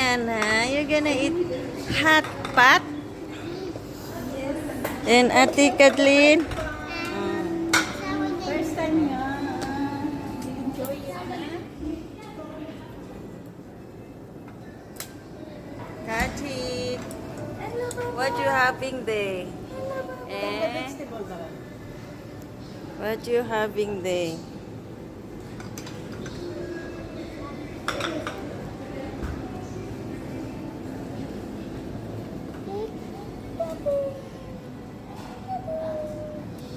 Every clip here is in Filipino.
Rihanna, you're gonna eat hot pot? And Ate Kathleen? First time nga. Enjoy yan. Kathi, what you having there? Eh? What you having there?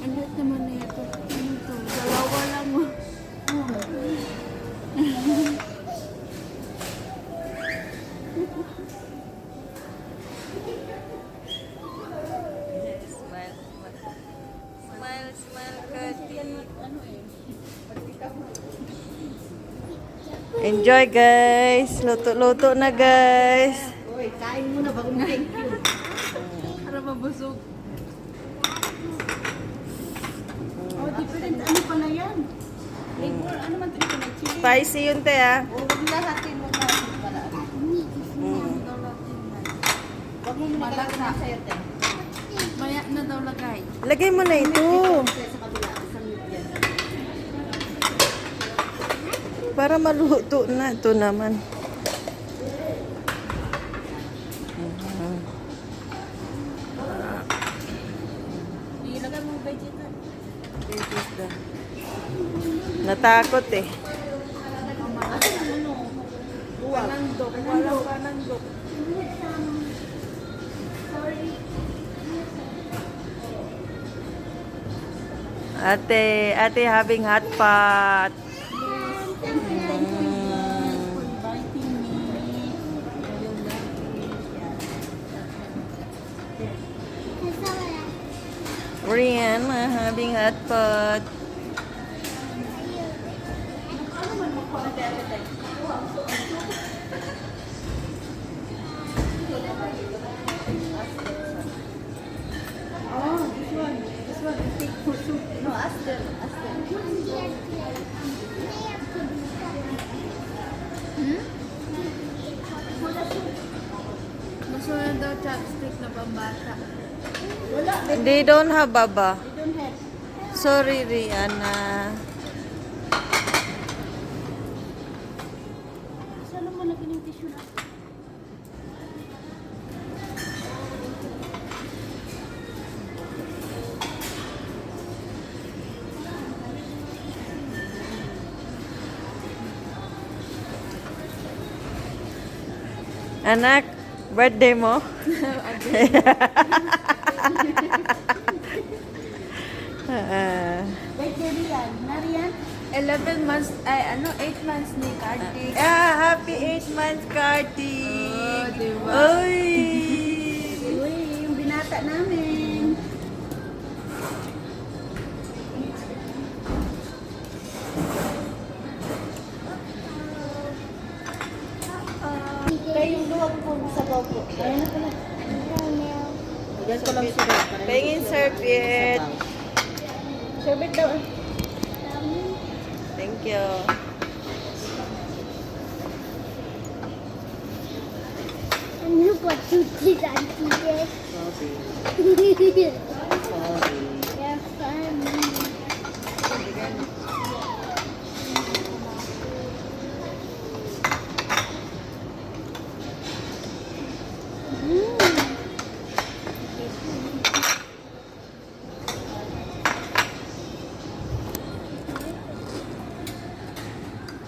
Ang lahat naman na ito. Ano to? Dalawa lang mo. Smile, smile, smile, Kathi. Enjoy guys. Luto-luto na guys. Uy, kain mo na bago thank you. Para mabusog. Oh, different. Ano pala yan? Flavor, ano man ito na chili? Spicy yun te ah. O, huwag lahatin mo na pala. Huwag mo malaki na sa'yo, te. Maya na daw lagay. Lagay mo na ito. Sa kabila, sa yan. Para maluto na. Ito naman. Ilagay mo vegetal. Natakot eh. Panandok. Walang panandok. Ate having hot pot. Inviting me. Rihanna having hot pot. Oh, this one. This one is take for soup. No, ask them. Ask them. Gusto na daw chopstick na pambata. Wala. They don't have baba. They don't have. Sorry, Rihanna. Saan mo lagi ng tissue na? Anak, birthday mo? Wait, baby yan. Nariyan? 11 months, ay ano, 8 months ni Kartik. Happy 8 months, Kartik. Oh, diba? Uy! Uy, yung binata namin. Kayo yung luwag po sa gopo. Ayun na pala. Diyan ko lang sila. Pengin serviette. Sherbet daw. Thank you. And look what you did, Auntie. Yeah, funny.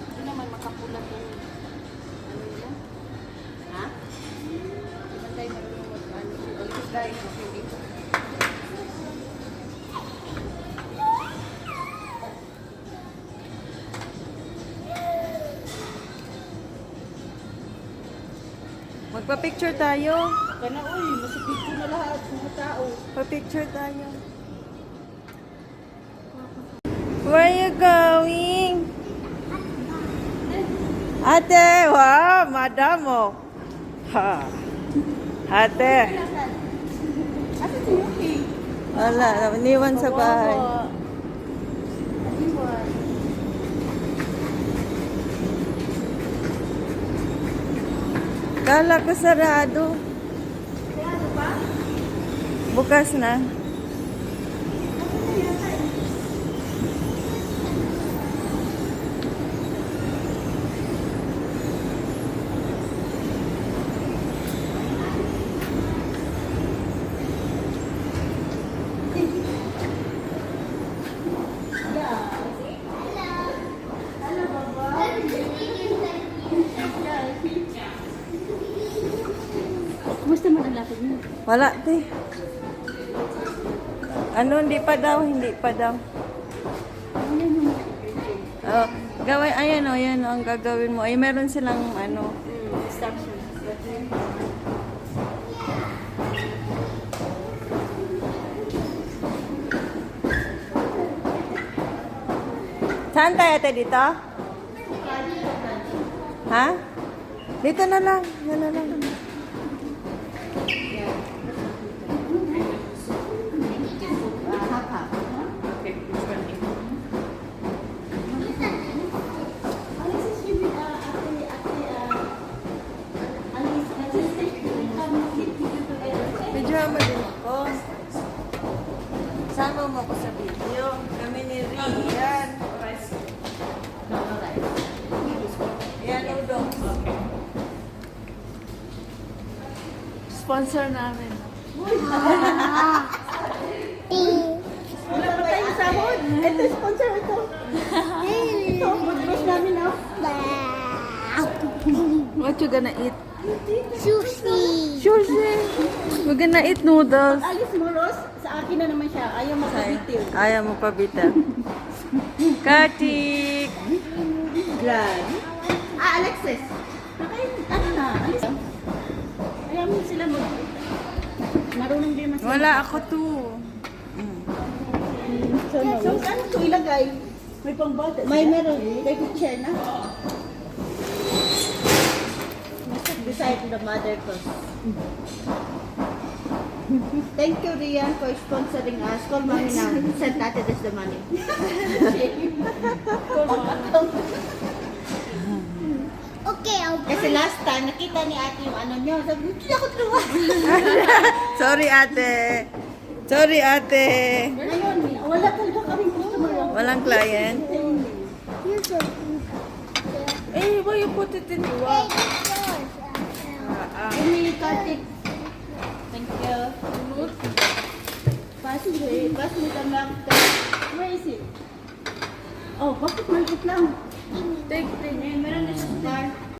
Hindi naman makapulat yung ano nila. Ha? Hindi tayo marunong mag-ano. Alis dahil hindi. Magpa-picture tayo. Kana uy, masipid ko na lahat mga tao. Pa-picture tayo. Where are you going? Ate, wow, madam mo. Ha. Ate. Asa si Yuki? Wala, iniwan sa bahay. Iwan. Kala ko sarado. Bukas na. Kumusta man ang lapit niyo? Wala, te. Ano, hindi pa daw, hindi pa daw. Oh, gawin, ayan o, ayan o, ang gagawin mo. Ay, meron silang, ano, Instructions. saan tayo, te, dito? Ha? Dito na lang, yan na lang. Medyo mo din ako. Sama mo ako sa video. Kami ni Rian. Yan, udong. Sponsor namin. Wala pa tayong sahod. Ito, sponsor ito. Ito, mag-brush namin, oh. What you gonna eat? Sushi. Sushi. We're gonna eat noodles. Alis mo, Ros. Sa akin na naman siya. Ayaw magkabitil. Ayaw mo pa bita. Katik. Glad. Alexis. Ano na? Alis. Ayaw mo sila mag... Marunong din mas... Wala ako to. So, ano ito ilagay? May pang-bata. May meron. May picture na. Beside the mother ko. Thank you, Rian, for sponsoring us. Call mommy now. Send Ate Des the money. Okay, I'll Kasi last time, nakita ni ate yung ano nyo. Sabi, hindi ako tuwa. Sorry, ate. Sorry, ate. Ngayon, wala talaga kaming customer. Walang client. Here's a Eh, why you put it in the wall? Ini Kartik. Thank you. Pass it. Pass me the milk. Where is it? Oh, bakit maliit lang? Take